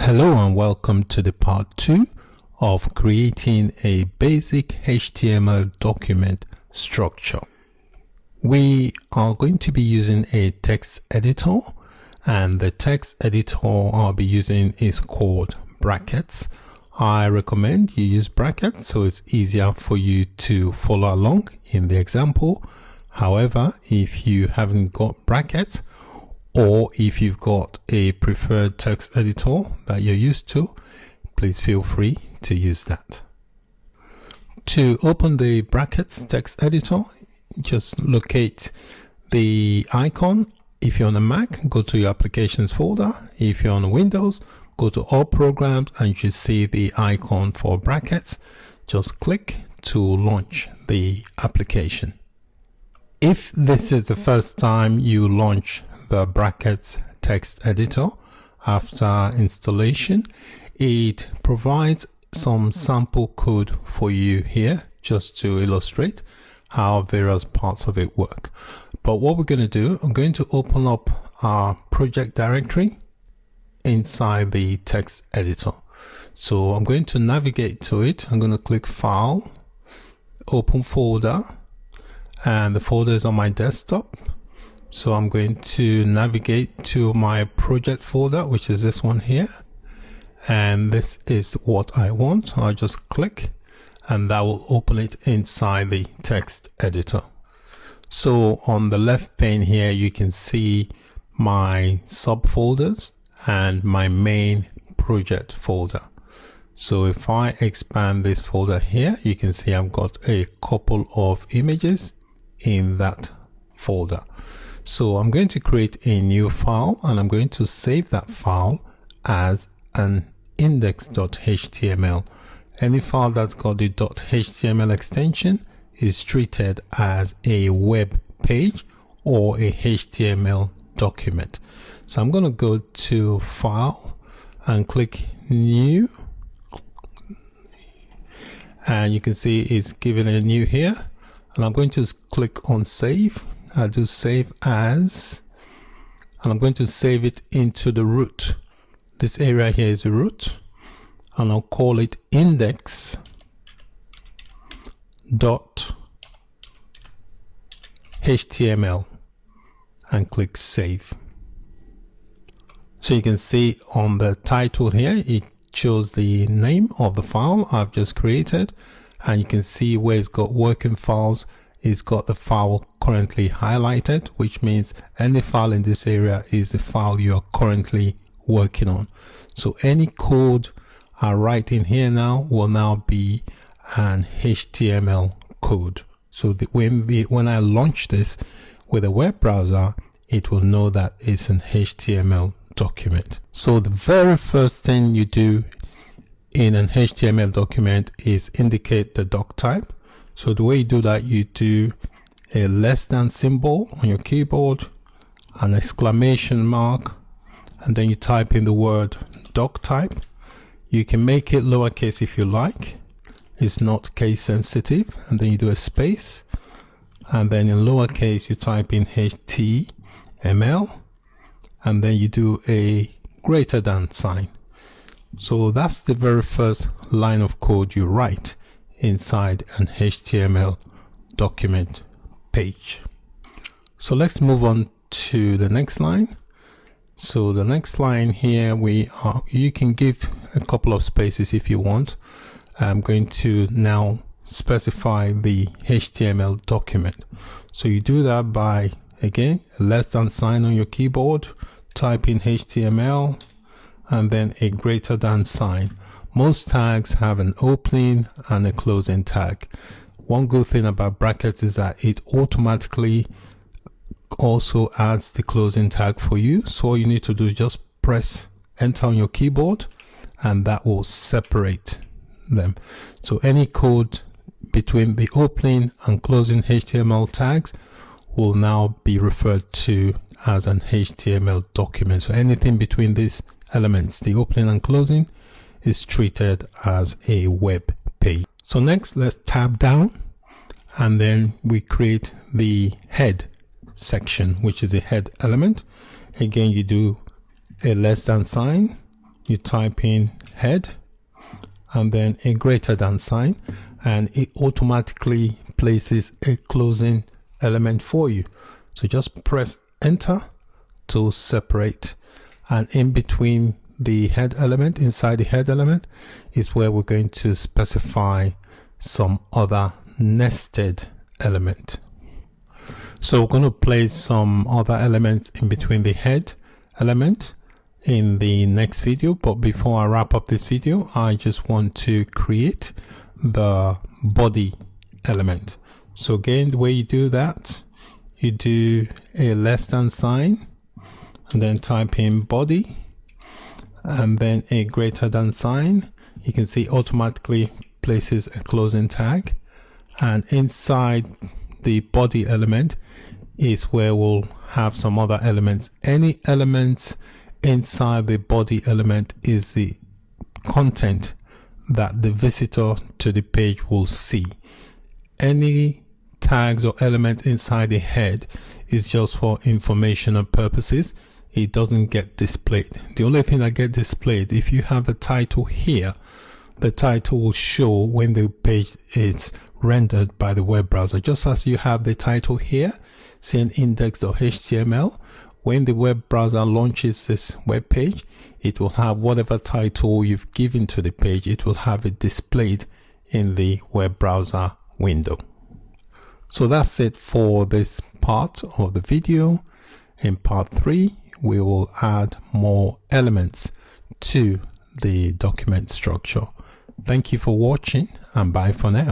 Hello and welcome to the part 2 of creating a basic HTML document structure. We are going to be using a text editor, and the text editor I'll be using is called Brackets. I recommend you use brackets so it's easier for you to follow along in the example. However, if you haven't got brackets, or if you've got a preferred text editor that you're used to, please feel free to use that. To open the Brackets text editor, just locate the icon. If you're on a Mac, go to your applications folder. If you're on Windows, go to all programs and you should see the icon for Brackets. Just click to launch the application. If this is the first time you launch the Brackets text editor after installation, it provides some sample code for you here just to illustrate how various parts of it work. But what we're going to do, I'm going to open up our project directory inside the text editor. So I'm going to navigate to it. I'm going to click File, Open Folder, and the folder is on my desktop. So I'm going to navigate to my project folder, which is this one here. And this is what I want. I'll just click and that will open it inside the text editor. So on the left pane here, you can see my subfolders and my main project folder. So if I expand this folder here, you can see I've got a couple of images in that folder. So I'm going to create a new file and I'm going to save that file as an index.html. Any file that's got the .html extension is treated as a web page or a HTML document. So I'm going to go to File and click New, and you can see it's given a new here, and I'm going to click on Save. I'll do Save As, and I'm going to save it into the root. This area here is the root, and I'll call it index.html and click Save. So you can see on the title here, it shows the name of the file I've just created, and you can see where it's got working files. It's got the file currently highlighted, which means any file in this area is the file you are currently working on. So any code I write in here now will now be an HTML code. So when I launch this with a web browser, it will know that it's an HTML document. So the very first thing you do in an HTML document is indicate the doc type. So the way you do that, you do a less than symbol on your keyboard, an exclamation mark, and then you type in the word Doctype. You can make it lowercase if you like. It's not case sensitive. And then you do a space, and then in lowercase you type in HTML, and then you do a greater than sign. So that's the very first line of code you write inside an HTML document page. So let's move on to the next line. So the next line here, you can give a couple of spaces if you want. I'm going to now specify the HTML document. So you do that by, again, a less than sign on your keyboard, type in HTML, and then a greater than sign. Most tags have an opening and a closing tag. One good thing about brackets is that it automatically also adds the closing tag for you. So all you need to do is just press enter on your keyboard and that will separate them. So any code between the opening and closing HTML tags will now be referred to as an HTML document. So anything between these elements, the opening and closing, is treated as a web page. So next, let's tab down and then we create the head section, which is a head element. Again, you do a less than sign you type in head and then a greater than sign, and it automatically places a closing element for you. So just press enter to separate, and in between the head element, inside the head element, is where we're going to specify some other nested element. So we're going to place some other elements in between the head element in the next video, but before I wrap up this video, I just want to create the body element. So again, the way you do that, you do a less than sign and then type in body and then a greater than sign. You can see automatically places a closing tag, and inside the body element is where we'll have some other elements. Any elements inside the body element is the content that the visitor to the page will see. Any tags or elements inside the head is just for informational purposes. It doesn't get displayed. The only thing that gets displayed, if you have a title here, the title will show when the page is rendered by the web browser. Just as you have the title here, see an index.html. When the web browser launches this web page, it will have whatever title you've given to the page, it will have it displayed in the web browser window. So that's it for this part of the video. In part 3, we will add more elements to the document structure. Thank you for watching, and bye for now.